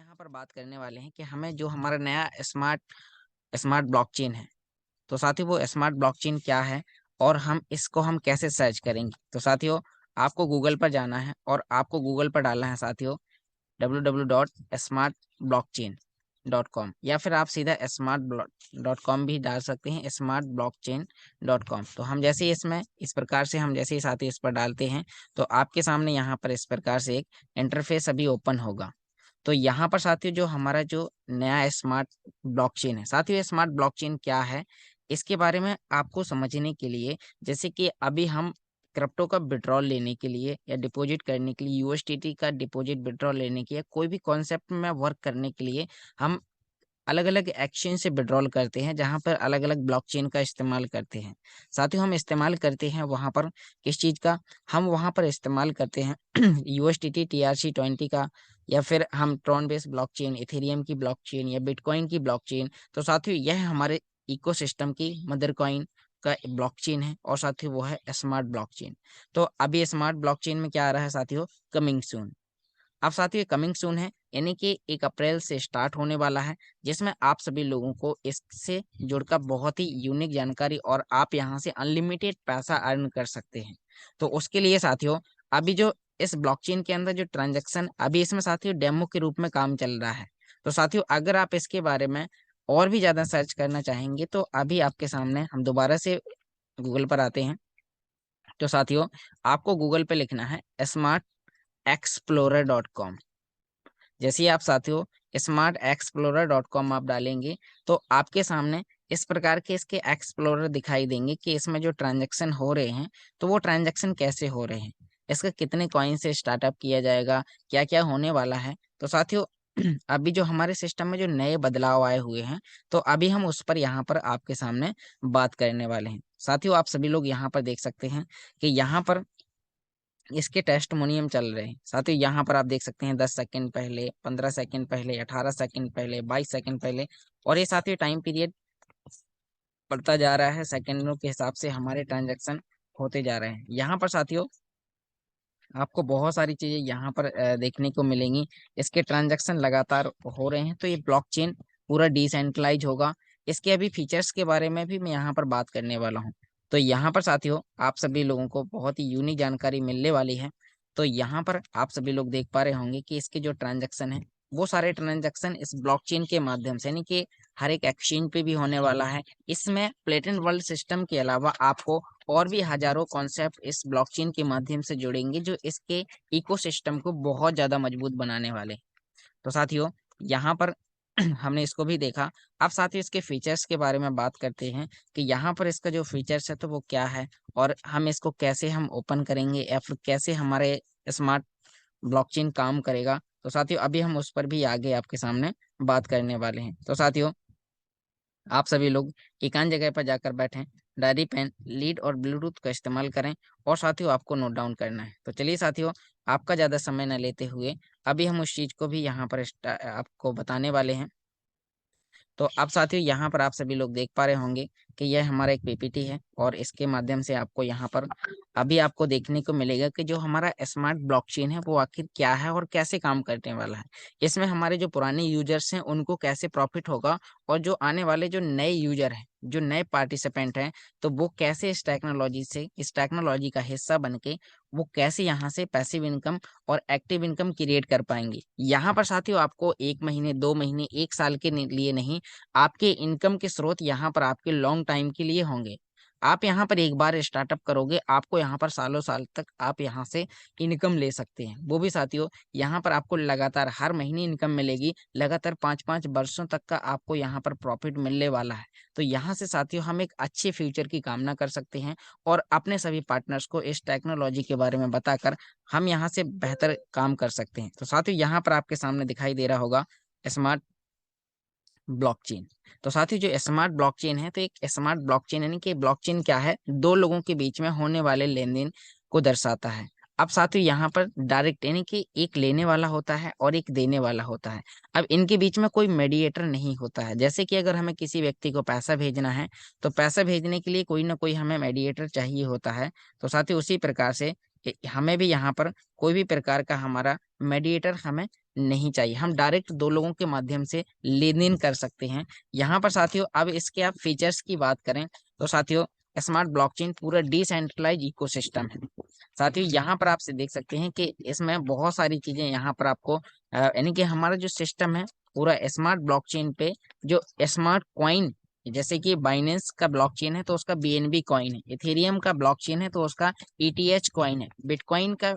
यहाँ पर बात करने वाले हैं कि हमें जो हमारा नया स्मार्ट स्मार्ट ब्लॉकचेन है, तो साथियों वो स्मार्ट ब्लॉकचेन क्या है और हम कैसे सर्च करेंगे। तो साथियों आपको गूगल पर जाना है और आपको गूगल पर डालना है साथियों www.smartblockchain.com या फिर आप सीधा smart.com भी डाल सकते हैं, smartblockchain.com। तो हम जैसे ही इसमें इस प्रकार से हम जैसे ही साथियों इस पर डालते हैं तो आपके सामने यहाँ पर इस प्रकार से एक इंटरफेस अभी ओपन होगा। तो यहाँ पर साथियों जो हमारा जो नया स्मार्ट ब्लॉकचेन है, साथियों स्मार्ट ब्लॉकचेन क्या है इसके बारे में आपको समझने के लिए, जैसे कि अभी हम क्रिप्टो का विड्रॉल लेने के लिए या डिपॉजिट करने के लिए, यूएसडीटी का डिपॉजिट विड्रॉल लेने के लिए, कोई भी कॉन्सेप्ट में वर्क करने के लिए हम अलग अलग एक्सचेंज से विड्रॉल करते हैं, जहां पर अलग अलग ब्लॉकचेन का इस्तेमाल करते हैं। साथियों हम इस्तेमाल करते हैं वहां पर किस चीज का, हम वहां पर इस्तेमाल करते हैं यूएसडीटी TRC20 का, या फिर हम ट्रॉन बेस ब्लॉकचेन, इथेरियम की ब्लॉकचेन या बिटकॉइन की ब्लॉकचेन। तो साथियों यह हमारे इकोसिस्टम की मदर कॉइन का ब्लॉकचेन है और साथियों वो है स्मार्ट ब्लॉकचेन। तो अभी स्मार्ट ब्लॉकचेन में क्या आ रहा है साथियों, कमिंग सून। अब साथियों ये कमिंग सून है, यानी कि 1 अप्रैल से स्टार्ट होने वाला है, जिसमें आप सभी लोगों को इससे जुड़कर बहुत ही यूनिक जानकारी और आप यहाँ से अनलिमिटेड पैसा अर्न कर सकते हैं। तो उसके लिए साथियों अभी जो इस ब्लॉकचेन के अंदर जो ट्रांजैक्शन अभी इसमें साथियों डेमो के रूप में काम चल रहा है। तो साथियों अगर आप इसके बारे में और भी ज्यादा सर्च करना चाहेंगे तो अभी आपके सामने हम दोबारा से गूगल पर आते हैं। तो साथियों आपको गूगल पे लिखना है smartexplorer.com। जैसे ही आप साथियों smartexplorer.com आप डालेंगे तो आपके सामने इस प्रकार के इसके एक्सप्लोरर दिखाई देंगे कि इसमें जो ट्रांजैक्शन हो रहे हैं तो वो ट्रांजैक्शन कैसे हो रहे हैं, इसका कितने कॉइन से स्टार्टअप किया जाएगा, क्या क्या होने वाला है। तो साथियों अभी जो हमारे सिस्टम में जो नए बदलाव आए हुए हैं तो अभी हम उस पर यहाँ पर आपके सामने बात करने वाले हैं। साथियों आप सभी लोग यहाँ पर देख सकते हैं कि यहाँ पर इसके टेस्टिमोनियम चल रहे हैं। साथ ही यहाँ पर आप देख सकते हैं 10 सेकंड पहले, 15 सेकंड पहले, 18 सेकंड पहले, 22 सेकंड पहले, और ये साथ ही टाइम पीरियड बढ़ता जा रहा है, सेकंडों के हिसाब से हमारे ट्रांजैक्शन होते जा रहे हैं। यहाँ पर साथियों आपको बहुत सारी चीजें यहाँ पर देखने को मिलेंगी। इसके ट्रांजैक्शन लगातार हो रहे हैं, तो ये ब्लॉकचेन पूरा डिसेंट्रलाइज होगा। इसके अभी फीचर्स के बारे में भी मैं यहाँ पर बात करने वाला हूँ। तो यहाँ पर साथियों आप सभी लोगों को बहुत ही यूनिक जानकारी मिलने वाली है। तो यहाँ पर आप सभी लोग देख पा रहे होंगे कि इसके जो ट्रांजैक्शन है वो सारे ट्रांजैक्शन इस ब्लॉकचेन के माध्यम से, यानी कि हर एक एक्सचेंज पे भी होने वाला है। इसमें प्लेटन वर्ल्ड सिस्टम के अलावा आपको और भी हजारों कॉन्सेप्ट इस ब्लॉकचेन के माध्यम से जुड़ेंगे जो इसके इकोसिस्टम को बहुत ज्यादा मजबूत बनाने वाले हैं। तो साथियों यहाँ पर हमने इसको भी देखा। अब साथियों इसके फीचर्स के बारे में बात करते हैं कि यहाँ पर इसका जो फीचर्स है तो वो क्या है और हम इसको कैसे हम ओपन करेंगे या फिर कैसे हमारे स्मार्ट ब्लॉकचेन काम करेगा। तो साथियों अभी हम उस पर भी आगे आपके सामने बात करने वाले हैं। तो साथियों आप सभी लोग एकांत जगह पर जाकर बैठें, डायरी पेन लीड और ब्लूटूथ का इस्तेमाल करें और साथियों आपको नोट डाउन करना है। तो चलिए साथियों आपका ज़्यादा समय न लेते हुए अभी हम उस चीज़ को भी यहाँ पर आपको बताने वाले हैं। तो अब साथियों यहाँ पर आप सभी लोग देख पा रहे होंगे कि यह हमारा एक पीपीटी है और इसके माध्यम से आपको यहाँ पर अभी आपको देखने को मिलेगा कि जो हमारा स्मार्ट ब्लॉकचेन है वो आखिर क्या है और कैसे काम करने वाला है। इसमें हमारे जो पुराने यूजर्स हैं उनको कैसे प्रॉफिट होगा और जो आने वाले जो नए यूजर हैं, जो नए पार्टिसिपेंट हैं, तो वो कैसे इस टेक्नोलॉजी का हिस्सा बन के वो कैसे यहाँ से पैसिव इनकम और एक्टिव इनकम क्रिएट कर पाएंगे। यहाँ पर साथियों आपको 1 महीने, 2 महीने, 1 साल के लिए नहीं, आपके इनकम के स्रोत यहाँ पर आपके लॉन्ग टाइम के लिए होंगे। आप यहाँ पर एक बार स्टार्टअप करोगे, आपको यहाँ पर सालों साल तक आप यहाँ से इनकम ले सकते हैं। वो भी साथियों यहाँ पर आपको लगातार हर महीने इनकम मिलेगी, लगातार 5-5 वर्षों तक का आपको यहाँ पर प्रॉफिट मिलने वाला है। तो यहाँ से साथियों हम एक अच्छे फ्यूचर की कामना कर सकते हैं और अपने सभी पार्टनर्स को इस टेक्नोलॉजी के बारे में बताकर हम यहाँ से बेहतर काम कर सकते हैं। तो साथियों यहाँ पर आपके सामने दिखाई दे रहा होगा स्मार्ट ब्लॉकचेन। तो साथियों जो स्मार्ट ब्लॉकचेन है, तो एक स्मार्ट ब्लॉकचेन यानी कि ब्लॉकचेन क्या है, दो लोगों के बीच में होने वाले लेन देन को दर्शाता है। अब साथियों यहाँ पर डायरेक्ट यानी कि एक लेने वाला होता है और एक देने वाला होता है। अब इनके बीच में कोई मेडिएटर नहीं होता है। जैसे कि अगर हमें किसी व्यक्ति को पैसा भेजना है तो पैसा भेजने के लिए कोई ना कोई हमें मेडिएटर चाहिए होता है। तो साथियों उसी प्रकार से हमें भी यहाँ पर कोई भी प्रकार का हमारा मेडिएटर हमें नहीं चाहिए। हम डायरेक्ट दो लोगों के माध्यम से लेन देन कर सकते हैं। यहाँ पर साथियों अब इसके आप फीचर्स की बात करें तो साथियों स्मार्ट ब्लॉकचेन पूरा डिसेंट्रलाइज इकोसिस्टम है। साथियों यहाँ पर आप से देख सकते हैं कि इसमें बहुत सारी चीजें यहाँ पर आपको यानी कि हमारा जो सिस्टम है पूरा स्मार्ट ब्लॉकचेन पे जो स्मार्ट कॉइन, जैसे कि बाइनेंस का ब्लॉकचेन है तो उसका बीएनबी कॉइन है, इथेरियम का ब्लॉकचेन है तो उसका ईटीएच कॉइन है, बिटकॉइन का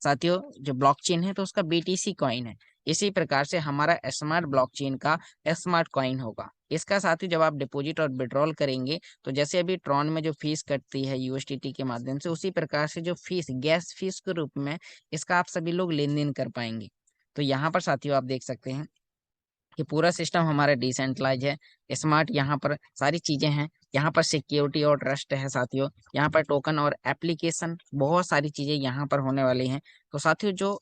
साथियों जो ब्लॉकचेन है तो उसका बीटीसी कॉइन है। इसी प्रकार से हमारा स्मार्ट ब्लॉकचेन का स्मार्ट कॉइन होगा। इसका साथियों जब आप डिपॉजिट और विड्रॉल करेंगे तो जैसे अभी ट्रॉन में जो फीस कटती है यूएसडीटी के माध्यम से, उसी प्रकार से जो फीस गैस फीस के रूप में इसका आप सभी लोग लेन देन कर पाएंगे। तो यहाँ पर साथियों आप देख सकते हैं कि पूरा सिस्टम हमारा डिसेंट्रलाइज है, स्मार्ट, यहाँ पर सारी चीजें हैं। यहाँ पर सिक्योरिटी और ट्रस्ट है साथियों, यहाँ पर टोकन और एप्लीकेशन, बहुत सारी चीजें यहाँ पर होने वाली हैं। तो साथियों जो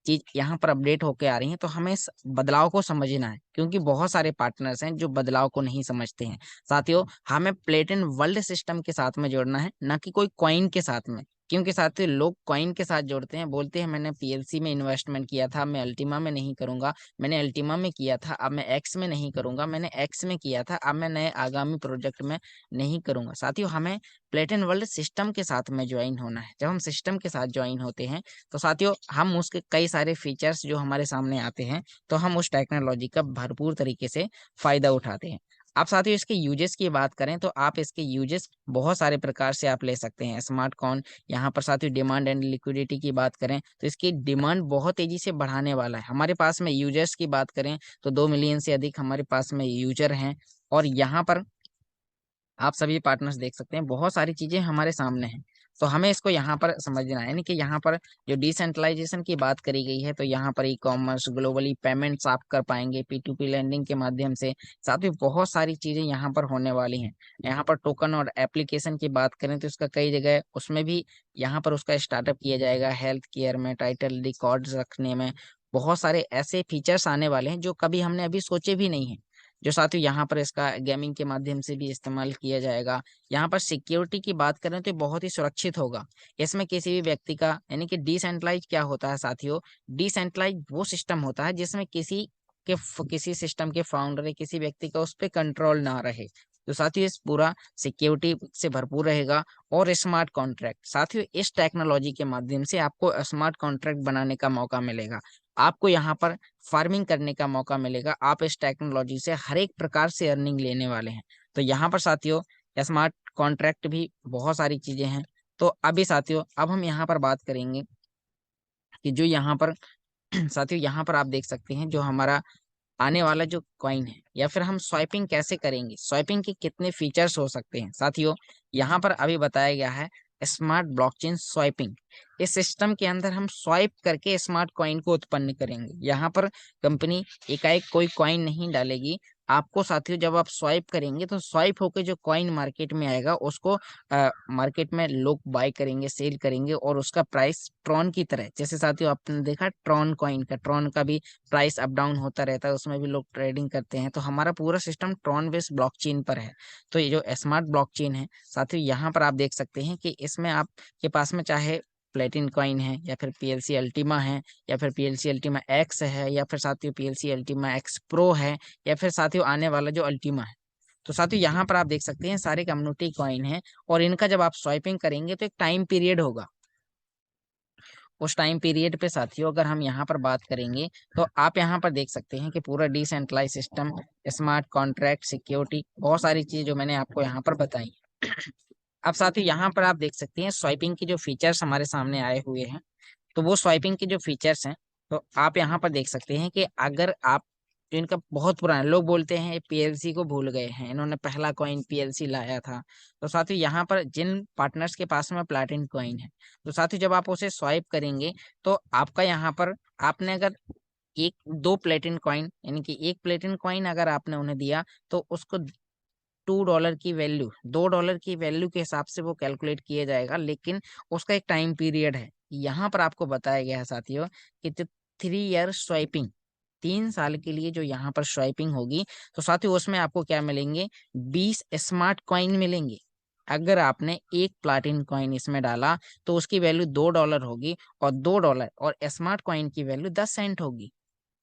चीज यहाँ पर अपडेट होके आ रही है तो हमें इस बदलाव को समझना है, क्योंकि बहुत सारे पार्टनर्स हैं जो बदलाव को नहीं समझते हैं। साथियों हमें प्लेटिन वर्ल्ड सिस्टम के साथ में जोड़ना है, ना कि कोई कॉइन के साथ में। क्योंकि साथियों लोग कॉइन के साथ जोड़ते हैं, बोलते हैं मैंने पीएलसी में इन्वेस्टमेंट किया था, मैं अल्टीमा में नहीं करूंगा, मैंने अल्टीमा में किया था अब मैं एक्स में नहीं करूंगा, मैंने एक्स में किया था अब मैं नए आगामी प्रोजेक्ट में नहीं करूंगा। साथियों हमें प्लेटिन वर्ल्ड सिस्टम के साथ में ज्वाइन होना है। जब हम सिस्टम के साथ ज्वाइन होते हैं तो साथियों हम उसके कई सारे फीचर्स जो हमारे सामने आते हैं तो हम उस टेक्नोलॉजी का भरपूर तरीके से फायदा उठाते हैं। अब साथियों इसके यूजेस की बात करें तो आप इसके यूजेस बहुत सारे प्रकार से आप ले सकते हैं। स्मार्ट कॉइन, यहाँ पर साथियों डिमांड एंड लिक्विडिटी की बात करें तो इसकी डिमांड बहुत तेजी से बढ़ाने वाला है। हमारे पास में यूजर्स की बात करें तो 2 मिलियन से अधिक हमारे पास में यूजर हैं। और यहाँ पर आप सभी पार्टनर्स देख सकते हैं बहुत सारी चीजें हमारे सामने हैं। तो हमें इसको यहाँ पर समझना है, यानी कि यहाँ पर जो डिसेंट्रलाइजेशन की बात करी गई है तो यहाँ पर ई कॉमर्स ग्लोबली पेमेंट्स आप कर पाएंगे P2P लैंडिंग के माध्यम से। साथ ही बहुत सारी चीजें यहाँ पर होने वाली हैं। यहाँ पर टोकन और एप्लीकेशन की बात करें तो इसका कई जगह उसमें भी यहाँ पर उसका स्टार्टअप किया जाएगा। हेल्थ केयर में टाइटल रिकॉर्ड्स रखने में बहुत सारे ऐसे फीचर्स आने वाले हैं जो कभी हमने अभी सोचे भी नहीं है, जो साथियों यहाँ पर इसका गेमिंग के माध्यम से भी इस्तेमाल किया जाएगा। यहाँ पर सिक्योरिटी की बात करें तो बहुत ही सुरक्षित होगा। इसमें किसी भी व्यक्ति का, यानी कि डिसेंट्रलाइज क्या होता है साथियों, डिसेंट्रलाइज वो सिस्टम होता है जिसमें किसी सिस्टम के फाउंडर या किसी व्यक्ति का उस पर कंट्रोल ना रहे। तो साथियों इस पूरा सिक्योरिटी से भरपूर रहेगा। और स्मार्ट कॉन्ट्रैक्ट, साथियों इस टेक्नोलॉजी के माध्यम से आपको स्मार्ट कॉन्ट्रैक्ट बनाने का मौका मिलेगा, आपको यहाँ पर फार्मिंग करने का मौका मिलेगा। आप इस टेक्नोलॉजी से हर एक प्रकार से अर्निंग लेने वाले हैं। तो यहाँ पर साथियों स्मार्ट कॉन्ट्रैक्ट भी बहुत सारी चीजें हैं। तो अभी साथियों अब हम यहाँ पर बात करेंगे कि जो यहाँ पर साथियों यहाँ पर आप देख सकते हैं जो हमारा आने वाला जो कॉइन है, या फिर हम स्वाइपिंग कैसे करेंगे, स्वाइपिंग के कितने फीचर्स हो सकते हैं। साथियों यहाँ पर अभी बताया गया है स्मार्ट ब्लॉकचेन स्वाइपिंग। इस सिस्टम के अंदर हम स्वाइप करके स्मार्ट कॉइन को उत्पन्न करेंगे। यहाँ पर कंपनी एकाएक कोई कॉइन नहीं डालेगी आपको। साथियों जब आप स्वाइप करेंगे तो स्वाइप होकर जो कॉइन मार्केट में आएगा उसको मार्केट में लोग बाय करेंगे, सेल करेंगे, और उसका प्राइस ट्रॉन की तरह, जैसे साथियों आपने देखा ट्रॉन कॉइन का, ट्रॉन का भी प्राइस अप डाउन होता रहता है, उसमें भी लोग ट्रेडिंग करते हैं। तो हमारा पूरा सिस्टम ट्रॉन बेस्ड ब्लॉकचेन पर है। तो ये जो स्मार्ट ब्लॉकचेन है साथियों यहाँ पर आप देख सकते हैं कि इसमें आपके पास में चाहे प्लेटिन कॉइन है, या फिर पीएलसी अल्टीमा है, या फिर पीएलसी अल्टीमा एक्स है, या फिर साथियों पीएलसी अल्टीमा एक्स प्रो है, या फिर साथियों आने वाला जो अल्टीमा है। तो साथियों यहाँ पर आप देख सकते हैं सारे कम्युनिटी कॉइन है। और इनका जब आप स्वाइपिंग करेंगे तो एक टाइम पीरियड होगा। उस टाइम पीरियड पे साथियों अगर हम यहाँ पर बात करेंगे तो आप यहाँ पर देख सकते हैं कि पूरा decentralise system, smart contract, security, बहुत सारी चीजें जो मैंने आपको यहाँ पर बताई। अब साथियों यहाँ पर आप देख सकते हैं स्वाइपिंग की जो फीचर्स हमारे सामने आए हुए हैं। तो वो स्वाइपिंग के जो फीचर्स हैं तो आप यहाँ पर देख सकते हैं कि अगर आप, जो इनका बहुत पुराना, लोग बोलते हैं पीएलसी को भूल गए हैं, इन्होंने पहला कॉइन पीएलसी लाया था। तो साथियों यहाँ पर जिन पार्टनर्स के पास में प्लैटिनम कॉइन है तो साथियों जब आप उसे स्वाइप करेंगे तो आपका यहाँ पर, आपने अगर एक दो प्लेटिन कॉइन, यानी कि एक प्लेटिन कॉइन अगर आपने उन्हें दिया तो उसको $2 की वैल्यू, $2 की वैल्यू के हिसाब से वो कैलकुलेट किया जाएगा। लेकिन उसका एक टाइम पीरियड है। यहाँ पर आपको बताया गया है साथियों कि 3 ईयर स्वाइपिंग, 3 साल के लिए जो यहाँ पर स्वाइपिंग होगी तो साथियों उसमें आपको क्या मिलेंगे, 20 स्मार्ट कॉइन मिलेंगे। अगर आपने एक प्लाटिन कॉइन इसमें डाला तो उसकी वैल्यू $2 होगी, और $2 और स्मार्ट कॉइन की वैल्यू 10 सेंट होगी।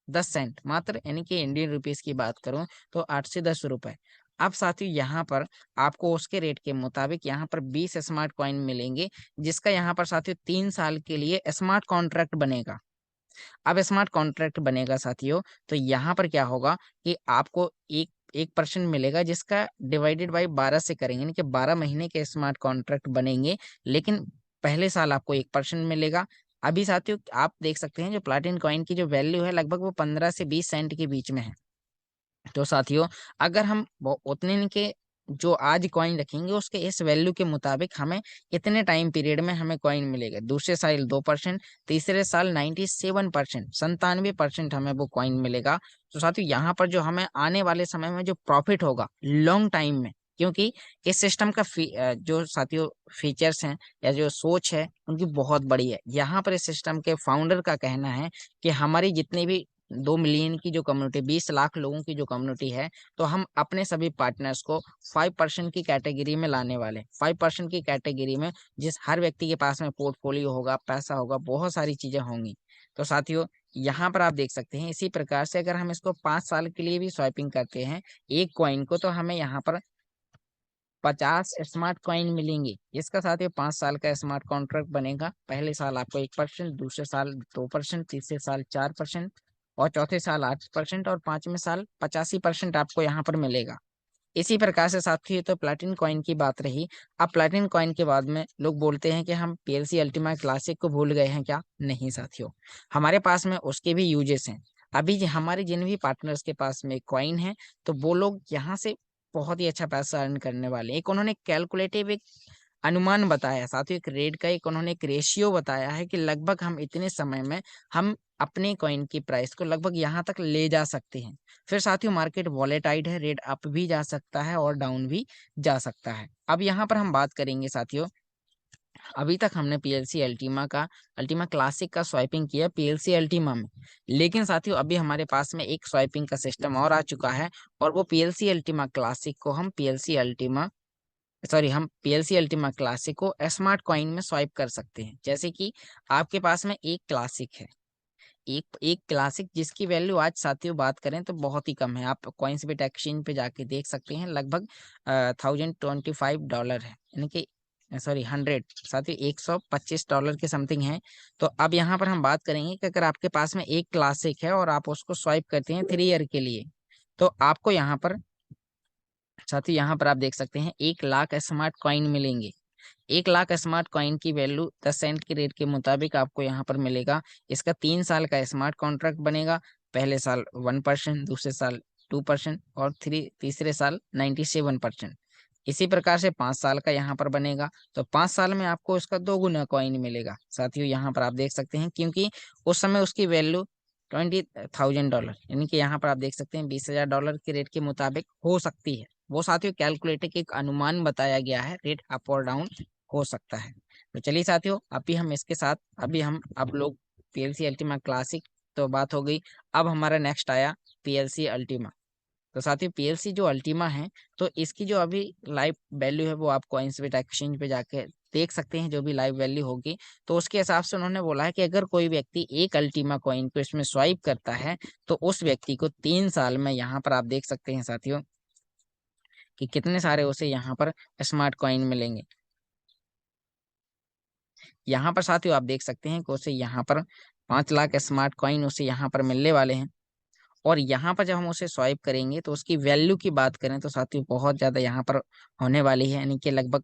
10 सेंट मात्र, यानी कि इंडियन रुपीस की बात करूं तो 8 से 10 रुपए। अब साथियों यहाँ पर आपको उसके रेट के मुताबिक यहाँ पर 20 स्मार्ट कॉइन मिलेंगे, जिसका यहाँ पर साथियों 3 साल के लिए स्मार्ट कॉन्ट्रैक्ट बनेगा। अब स्मार्ट कॉन्ट्रैक्ट बनेगा साथियों, तो यहाँ पर क्या होगा कि आपको एक 1% मिलेगा, जिसका डिवाइडेड बाई 12 से करेंगे, यानी कि 12 महीने के स्मार्ट कॉन्ट्रैक्ट बनेंगे, लेकिन पहले साल आपको 1% मिलेगा। अभी साथियों आप देख सकते हैं जो प्लाटिन कॉइन की जो वैल्यू है लगभग वो 15 से 20 सेंट के बीच में है। तो साथियों अगर हम उतने के जो आज कॉइन रखेंगे उसके इस वैल्यू के मुताबिक हमें कितने टाइम पीरियड में हमें कॉइन मिलेगा, दूसरे साल 2%, तीसरे साल 97%, 97% हमें वो कॉइन मिलेगा। तो साथियों यहाँ पर जो हमें आने वाले समय में जो प्रॉफिट होगा लॉन्ग टाइम में, क्योंकि इस सिस्टम का जो साथियों फीचर्स हैं या जो सोच है उनकी बहुत बड़ी है। यहाँ पर इस सिस्टम के फाउंडर का कहना है कि हमारी जितनी भी 2 मिलियन की जो कम्युनिटी, 20 लाख लोगों की जो कम्युनिटी है, तो हम अपने सभी पार्टनर्स को 5% की कैटेगरी में लाने वाले, 5% की कैटेगरी में, जिस हर व्यक्ति के पास में पोर्टफोलियो होगा, पैसा होगा, बहुत सारी चीजें होंगी। तो साथियों यहाँ पर आप देख सकते हैं इसी प्रकार से अगर हम इसको 5 साल के लिए भी स्वाइपिंग करते हैं एक कॉइन को, तो हमें यहाँ पर 50 स्मार्ट कॉइन मिलेंगे, जिसका साथ ही 5 साल का स्मार्ट कॉन्ट्रैक्ट बनेगा। पहले साल आपको 1%, दूसरे साल 2%, तीसरे साल 4%, और चौथे साल 8%, और पांचवें साल 85% आपको यहाँ पर मिलेगा। इसी प्रकार से साथियों तो प्लैटिन कॉइन की बात रही। अब प्लैटिन कॉइन के बाद में लोग बोलते हैं कि हम पीएलसी अल्टीमा क्लासिक को भूल गए हैं क्या? नहीं साथियों, हमारे पास में उसके भी यूजेस हैं। अभी हमारे जिन भी पार्टनर्स के पास में कॉइन है, तो वो लोग यहाँ से बहुत ही अच्छा पैसा अर्न करने वाले हैं। एक उन्होंने कैलकुलेटिव एक अनुमान बताया साथियों, एक रेट का एक उन्होंने एक रेशियो बताया है कि लगभग हम इतने समय में हम अपने कॉइन की प्राइस को लगभग यहाँ तक ले जा सकते हैं। फिर साथियों मार्केट वॉलेटाइल है, रेट अप भी जा सकता है और डाउन भी जा सकता है। अब यहाँ पर हम बात करेंगे साथियों, अभी तक हमने पीएलसी अल्टीमा का, अल्टीमा क्लासिक का स्वाइपिंग किया पीएलसी अल्टीमा में, लेकिन साथियों अभी हमारे पास में एक स्वाइपिंग का सिस्टम और आ चुका है, और वो पीएलसी अल्टीमा क्लासिक को हम पीएलसी अल्टीमा क्लासिक को स्मार्ट कॉइन में स्वाइप कर सकते हैं। जैसे कि आपके पास में एक क्लासिक है, एक एक क्लासिक जिसकी वैल्यू आज साथियों बात करें तो बहुत ही कम है, आप कॉइंसबिट एक्सचेंज पे जाके देख सकते हैं, लगभग $1025 है, यानी कि 100 साथियों $125 के समथिंग है। तो अब यहाँ पर हम बात करेंगे कि अगर आपके पास में एक क्लासिक है और आप उसको स्वाइप करते हैं 3 ईयर के लिए, तो आपको यहाँ पर साथियों यहाँ पर आप देख सकते हैं 1 लाख स्मार्ट कॉइन मिलेंगे। 1 लाख स्मार्ट कॉइन की वैल्यू 10 सेंट के रेट के मुताबिक आपको यहाँ पर मिलेगा। इसका 3 साल का स्मार्ट कॉन्ट्रैक्ट बनेगा, पहले साल 1%, दूसरे साल 2%, और तीसरे साल 97%। इसी प्रकार से 5 साल का यहाँ पर बनेगा, तो 5 साल में आपको इसका 2 गुना कॉइन मिलेगा। साथियों यहाँ पर आप देख सकते हैं, क्योंकि उस समय उसकी वैल्यू $20,000, यानी कि यहाँ पर आप देख सकते हैं $20,000 के रेट के मुताबिक हो सकती है। वो साथियों कैलकुलेटर के एक अनुमान बताया गया है, रेट अप और डाउन हो सकता है। तो चलिए साथियों अभी हम इसके साथ, अभी हम अब लोग पीएलसी अल्टीमा क्लासिक तो बात हो गई, अब हमारा नेक्स्ट आया पीएलसी अल्टीमा। तो साथियों पीएलसी जो अल्टीमा है, तो इसकी जो अभी लाइव वैल्यू है वो आप कॉइंसबेट एक्सचेंज पे जाके देख सकते हैं, जो भी लाइव वैल्यू होगी। तो उसके हिसाब से उन्होंने बोला है कि अगर कोई व्यक्ति एक अल्टीमा कॉइन को इसमें स्वाइप करता है, तो उस व्यक्ति को 3 साल में, यहाँ पर आप देख सकते हैं साथियों कि कितने सारे उसे यहाँ पर स्मार्ट कॉइन मिलेंगे। यहाँ पर साथियों आप देख सकते हैं कि उसे यहाँ पर 5 लाख स्मार्ट कॉइन उसे यहाँ पर मिलने वाले हैं। और यहाँ पर जब हम उसे स्वाइप करेंगे तो उसकी वैल्यू की बात करें तो साथियों बहुत ज्यादा यहाँ पर होने वाली है, यानी कि लगभग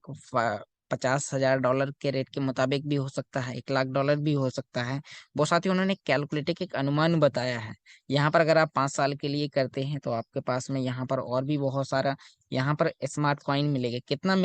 $50,000 के रेट के मुताबिक भी हो सकता है, $1 लाख भी हो सकता है। वो साथियों उन्होंने कैलकुलेटर के एक अनुमान बताया है। यहाँ पर अगर आप 5 साल के लिए करते हैं तो आपके पास में यहाँ पर और भी बहुत सारा यहाँ पर स्मार्ट कॉइन मिलेगा। कितना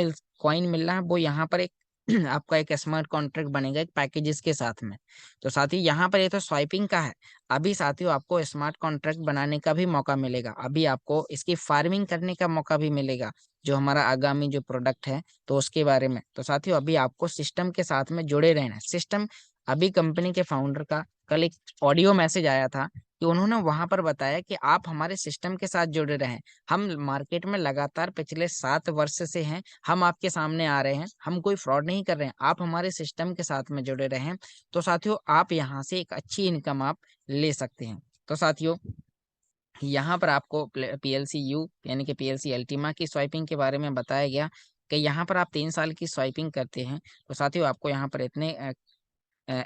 कॉइन मिल रहा है वो यहाँ पर एक आपका एक स्मार्ट कॉन्ट्रैक्ट बनेगा एक पैकेजेस के साथ में। तो साथियों यहाँ पर ये तो स्वाइपिंग का है, अभी साथियों आपको स्मार्ट कॉन्ट्रैक्ट बनाने का भी मौका मिलेगा, अभी आपको इसकी फार्मिंग करने का मौका भी मिलेगा, जो हमारा आगामी जो प्रोडक्ट है तो उसके बारे में। तो साथियों अभी आपको सिस्टम के साथ में जुड़े रहना है। सिस्टम, अभी कंपनी के फाउंडर का कल एक ऑडियो मैसेज आया था कि उन्होंने वहां पर बताया कि आप हमारे सिस्टम के साथ जुड़े रहें, हम मार्केट में लगातार पिछले 7 वर्ष से हैं, हम आपके सामने आ रहे हैं, हम कोई फ्रॉड नहीं कर रहे हैं, आप हमारे सिस्टम के साथ में जुड़े रहें। तो साथियों आप यहाँ से एक अच्छी इनकम आप ले सकते हैं। तो साथियों यहाँ पर आपको पीएलसी यू यानी कि पीएलसी अल्टीमा की स्वाइपिंग के बारे में बताया गया कि यहाँ पर आप 3 साल की स्वाइपिंग करते हैं तो साथियों आपको यहाँ पर इतने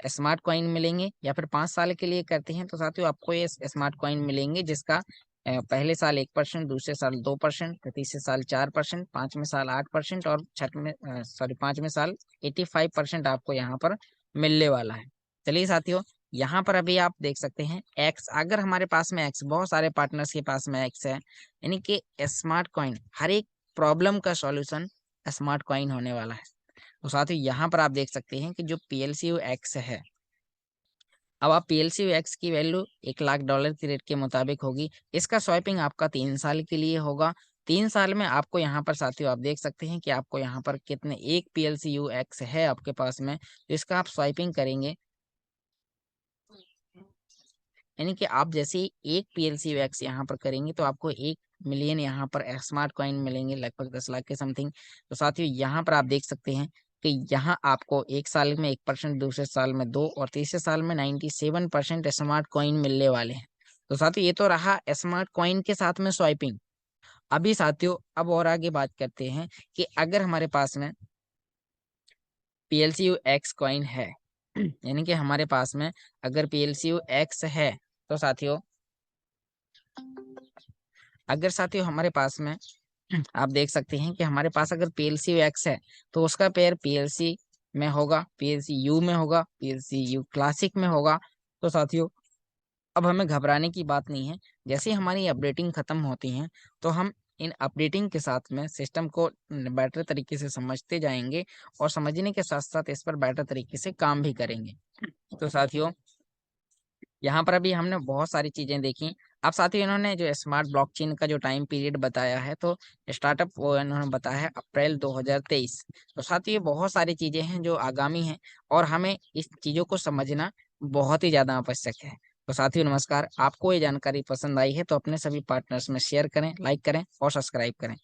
स्मार्ट कॉइन मिलेंगे, या फिर 5 साल के लिए करते हैं तो साथियों आपको ये स्मार्ट कॉइन मिलेंगे, जिसका पहले साल 1%, दूसरे साल 2%, तीसरे साल 4%, पांचवें साल 8% और पांचवें साल 85% आपको यहाँ पर मिलने वाला है। चलिए साथियों, यहाँ पर अभी आप देख सकते हैं एक्स, अगर हमारे पास में एक्स, बहुत सारे पार्टनर्स के पास में एक्स है, यानी कि स्मार्ट कॉइन, हर एक प्रॉब्लम का सॉल्यूशन स्मार्ट कॉइन होने वाला है। तो साथियों यहाँ पर आप देख सकते हैं कि जो PLCU एक्स है, अब आप PLCU एक्स की वैल्यू $1,00,000 की रेट के मुताबिक होगी। इसका स्वाइपिंग आपका 3 साल के लिए होगा। 3 साल में आपको यहाँ पर साथियों आप देख सकते हैं कि आपको यहाँ पर कितने, एक PLCU एक्स है आपके पास में, तो इसका आप स्वाइपिंग करेंगे, यानी कि आप जैसे ही एक PLCU एक्स यहाँ पर करेंगे तो आपको 1 मिलियन यहाँ पर स्मार्ट कॉइन मिलेंगे, लगभग 10 लाख के समथिंग। तो साथियों यहाँ पर आप देख सकते हैं कि यहाँ आपको 1 साल में 1%, दूसरे साल में 2 और तीसरे साल में 97% स्मार्ट कॉइन मिलने वाले हैं। तो साथियों ये तो रहा स्मार्ट कॉइन के साथ में स्वाइपिंग। अभी साथियों अब और आगे बात करते हैं कि अगर हमारे पास में PLCU एक्स कॉइन है, यानी कि हमारे पास में अगर PLCU एक्स है, तो साथियों अगर साथियों हमारे पास में आप देख सकते हैं कि हमारे पास अगर PLCU एक्स है तो उसका पेयर PLC में होगा, PLCU में होगा, PLCU क्लासिक में होगा। तो साथियों अब हमें घबराने की बात नहीं है। जैसे ही हमारी अपडेटिंग खत्म होती है तो हम इन अपडेटिंग के साथ में सिस्टम को बेटर तरीके से समझते जाएंगे और समझने के साथ साथ इस पर बेटर तरीके से काम भी करेंगे। तो साथियों यहाँ पर अभी हमने बहुत सारी चीजें देखी। अब साथियों इन्होंने जो स्मार्ट ब्लॉकचेन का जो टाइम पीरियड बताया है, तो स्टार्टअप वो इन्होंने बताया है अप्रैल 2023। तो साथियों ये बहुत सारी चीजें हैं जो आगामी हैं और हमें इस चीजों को समझना बहुत ही ज्यादा आवश्यक है। तो साथियों नमस्कार, आपको ये जानकारी पसंद आई है तो अपने सभी पार्टनर्स में शेयर करें, लाइक करें और सब्सक्राइब करें।